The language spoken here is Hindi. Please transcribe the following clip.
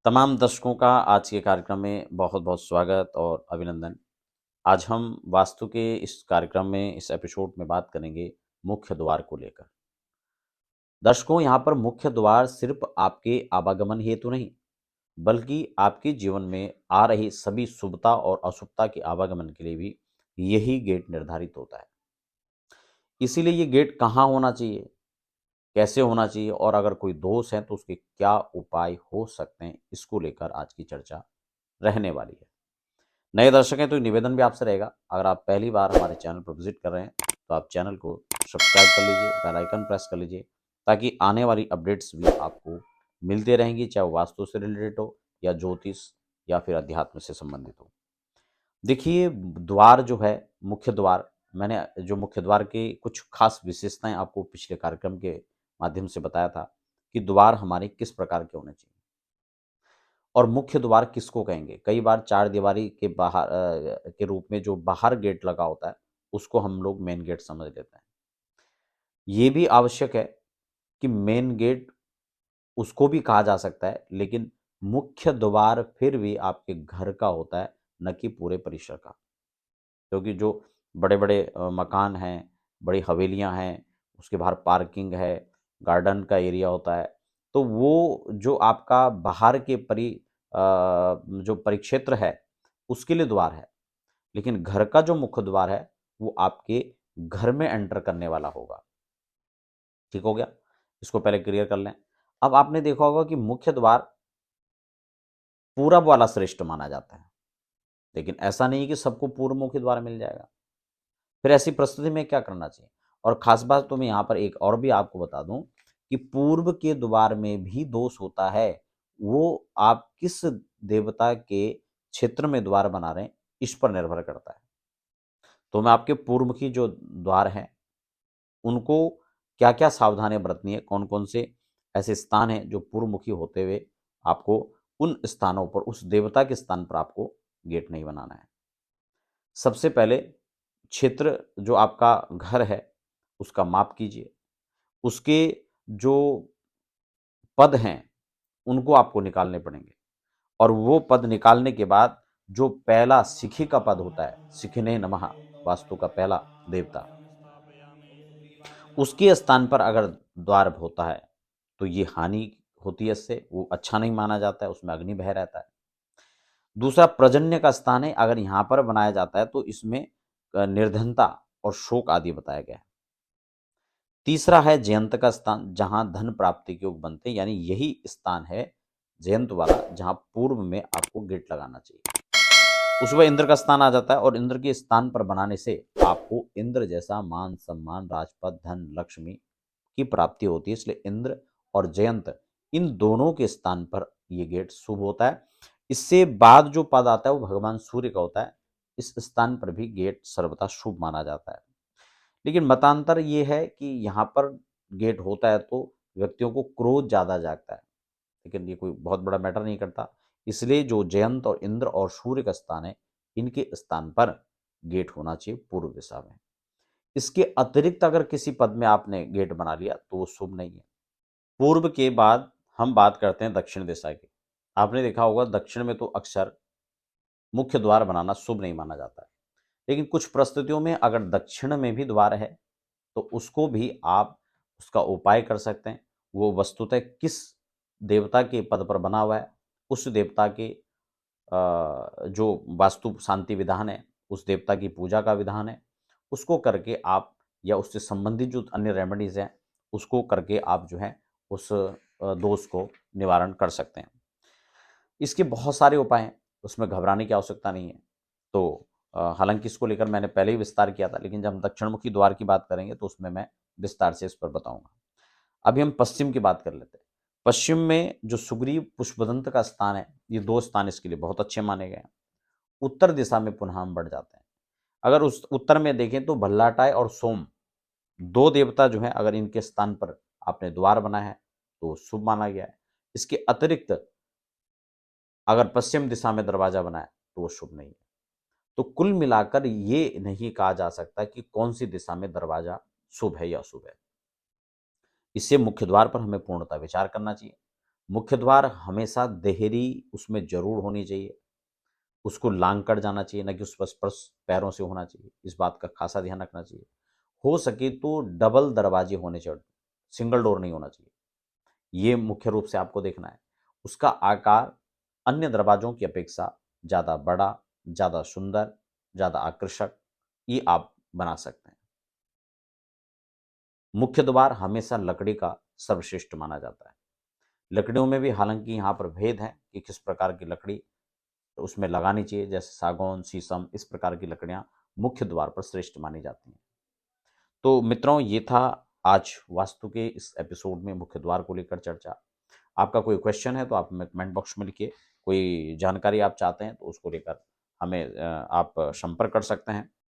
तमाम दर्शकों का आज के कार्यक्रम में बहुत-बहुत स्वागत और अभिनंदन। आज हम वास्तु के इस कार्यक्रम में, इस एपिसोड में बात करेंगे मुख्य द्वार को लेकर। दर्शकों, यहाँ पर मुख्य द्वार सिर्फ आपके आवागमन हेतु नहीं, बल्कि आपके जीवन में आ रही सभी शुभता और अशुभता के आवागमन के लिए भी यही गेट निर्धारित होता है। इसीलिए ये गेट कहाँ होना चाहिए, कैसे होना चाहिए और अगर कोई दोष है तो उसके क्या उपाय हो सकते हैं, इसको लेकर आज की चर्चा रहने वाली है। नए दर्शक हैं तो निवेदन भी आपसे रहेगा, अगर आप पहली बार हमारे चैनल पर विजिट कर रहे हैं तो आप चैनल को सब्सक्राइब कर लीजिए, बेल आइकन प्रेस कर लीजिए ताकि आने वाली अपडेट्स भी आपको मिलते रहेंगी, चाहे वो वास्तु से रिलेटेड हो या ज्योतिष या फिर अध्यात्म से संबंधित हो। देखिए, द्वार जो है, मुख्य द्वार, मैंने जो मुख्य द्वार के कुछ खास विशेषताएं आपको पिछले कार्यक्रम के माध्यम से बताया था कि द्वार हमारे किस प्रकार के होने चाहिए और मुख्य द्वार किसको कहेंगे। कई बार चार दीवारी के बाहर के रूप में जो बाहर गेट लगा होता है उसको हम लोग मेन गेट समझ लेते हैं। ये भी आवश्यक है कि मेन गेट उसको भी कहा जा सकता है, लेकिन मुख्य द्वार फिर भी आपके घर का होता है, न कि पूरे परिसर का। क्योंकि जो बड़े-बड़े मकान हैं, बड़ी हवेलियाँ हैं, उसके बाहर पार्किंग है, गार्डन का एरिया होता है, तो वो जो आपका बाहर के जो परिक्षेत्र है, उसके लिए द्वार है। लेकिन घर का जो मुख्य द्वार है, वो आपके घर में एंटर करने वाला होगा। ठीक हो गया? इसको पहले क्लियर कर लें। अब आपने देखा होगा कि मुख्य द्वार पूरब वाला श्रेष्ठ माना जाता है, लेकिन ऐसा नहीं है कि सबको पूर्वमुखी द्वार मिल जाएगा। फिर ऐसी परिस्थिति में क्या करना चाहिए? और खास बात तो मैं यहाँ पर एक और भी आपको बता दूं कि पूर्व के द्वार में भी दोष होता है। वो आप किस देवता के क्षेत्र में द्वार बना रहे हैं, इस पर निर्भर करता है। तो मैं आपके पूर्वमुखी जो द्वार हैं, उनको क्या-क्या सावधानियां बरतनी है, कौन-कौन से ऐसे स्थान हैं जो पूर्वमुखी होते हुए आपको उन स्थानों पर, उस देवता के स्थान पर आपको गेट नहीं बनाना है। सबसे पहले क्षेत्र जो आपका घर है, उसका माप कीजिए। उसके जो पद हैं, उनको आपको निकालने पड़ेंगे और वो पद निकालने के बाद जो पहला सिखी का पद होता है, सिखिने नमः, वास्तु का पहला देवता, उसके स्थान पर अगर द्वार होता है, तो ये हानि होती है इससे, वो अच्छा नहीं माना जाता है, उसमें अग्नि भय रहता है। दूसरा पर्जन्य का स्थान है, अगर यहाँ पर बनाया जाता है तो इसमें निर्धनता और शोक आदि बताया गया है। तीसरा है जयंत का स्थान, जहां धन प्राप्ति के योग बनते हैं, यानी यही स्थान है जयंत वाला जहां पूर्व में आपको गेट लगाना चाहिए। उसके बाद इंद्र का स्थान आ जाता है और इंद्र के स्थान पर बनाने से आपको इंद्र जैसा मान सम्मान, राजपद, धन, लक्ष्मी की प्राप्ति होती है। इसलिए इंद्र और जयंत, इन दोनों के स्थान पर ये गेट शुभ होता है। इससे बाद जो पद आता है वो भगवान सूर्य का होता है। इस स्थान पर भी गेट सर्वथा शुभ माना जाता है। लेकिन मतांतर ये है कि यहाँ पर गेट होता है तो व्यक्तियों को क्रोध ज़्यादा जागता है, लेकिन ये कोई बहुत बड़ा मैटर नहीं करता। इसलिए जो जयंत और इंद्र और सूर्य का स्थान है, इनके स्थान पर गेट होना चाहिए पूर्व दिशा में। इसके अतिरिक्त अगर किसी पद में आपने गेट बना लिया तो वो शुभ नहीं है। पूर्व के बाद हम बात करते हैं दक्षिण दिशा की। आपने देखा होगा दक्षिण में तो अक्सर मुख्य द्वार बनाना शुभ नहीं माना जाता है, लेकिन कुछ परिस्थितियों में अगर दक्षिण में भी द्वार है तो उसको भी आप उसका उपाय कर सकते हैं। वो वस्तुतः किस देवता के पद पर बना हुआ है, उस देवता के जो वास्तु शांति विधान है, उस देवता की पूजा का विधान है, उसको करके आप या उससे संबंधित जो अन्य रेमेडीज़ हैं, उसको करके आप जो है उस दोष को निवारण कर सकते हैं। इसके बहुत सारे उपाय हैं, उसमें घबराने की आवश्यकता नहीं है। तो हालाँकि इसको लेकर मैंने पहले ही विस्तार किया था, लेकिन जब हम दक्षिणमुखी द्वार की बात करेंगे तो उसमें मैं विस्तार से इस पर बताऊँगा। अभी हम पश्चिम की बात कर लेते हैं। पश्चिम में जो सुग्रीव पुष्पदंत का स्थान है, ये 2 स्थान इसके लिए बहुत अच्छे माने गए हैं। उत्तर दिशा में पुनः हम बढ़ जाते हैं। अगर उस उत्तर में देखें तो भल्लाटाय और सोम, 2 देवता जो हैं, अगर इनके स्थान पर आपने द्वार बनाया है, तो शुभ माना गया है। इसके अतिरिक्त अगर पश्चिम दिशा में दरवाज़ा बनाया, तो वो शुभ नहीं है। तो कुल मिलाकर ये नहीं कहा जा सकता कि कौन-सी दिशा में दरवाज़ा शुभ है या अशुभ है। इससे मुख्य द्वार पर हमें पूर्णतः विचार करना चाहिए। मुख्य द्वार हमेशा देहरी उसमें ज़रूर होनी चाहिए, उसको लांग कर जाना चाहिए, ना कि उस पर स्पर्श पैरों से होना चाहिए, इस बात का ख़ासा ध्यान रखना चाहिए। हो सके तो डबल दरवाजे होने चाहिए, सिंगल डोर नहीं होना चाहिए, ये मुख्य रूप से आपको देखना है। उसका आकार अन्य दरवाज़ों की अपेक्षा ज़्यादा बड़ा, ज़्यादा सुंदर, ज़्यादा आकर्षक ये आप बना सकते हैं। मुख्य द्वार हमेशा लकड़ी का सर्वश्रेष्ठ माना जाता है। लकड़ियों में भी हालाँकि यहाँ पर भेद है कि किस प्रकार की लकड़ी उसमें लगानी चाहिए, जैसे सागौन, शीशम इस प्रकार की लकड़ियाँ मुख्य द्वार पर श्रेष्ठ मानी जाती हैं। तो मित्रों ये था आज वास्तु के इस एपिसोड में मुख्य द्वार को लेकर चर्चा। आपका कोई क्वेश्चन है तो आप हमें कमेंट बॉक्स में लिखिए, कोई जानकारी आप चाहते हैं तो उसको लेकर हमें आप संपर्क कर सकते हैं।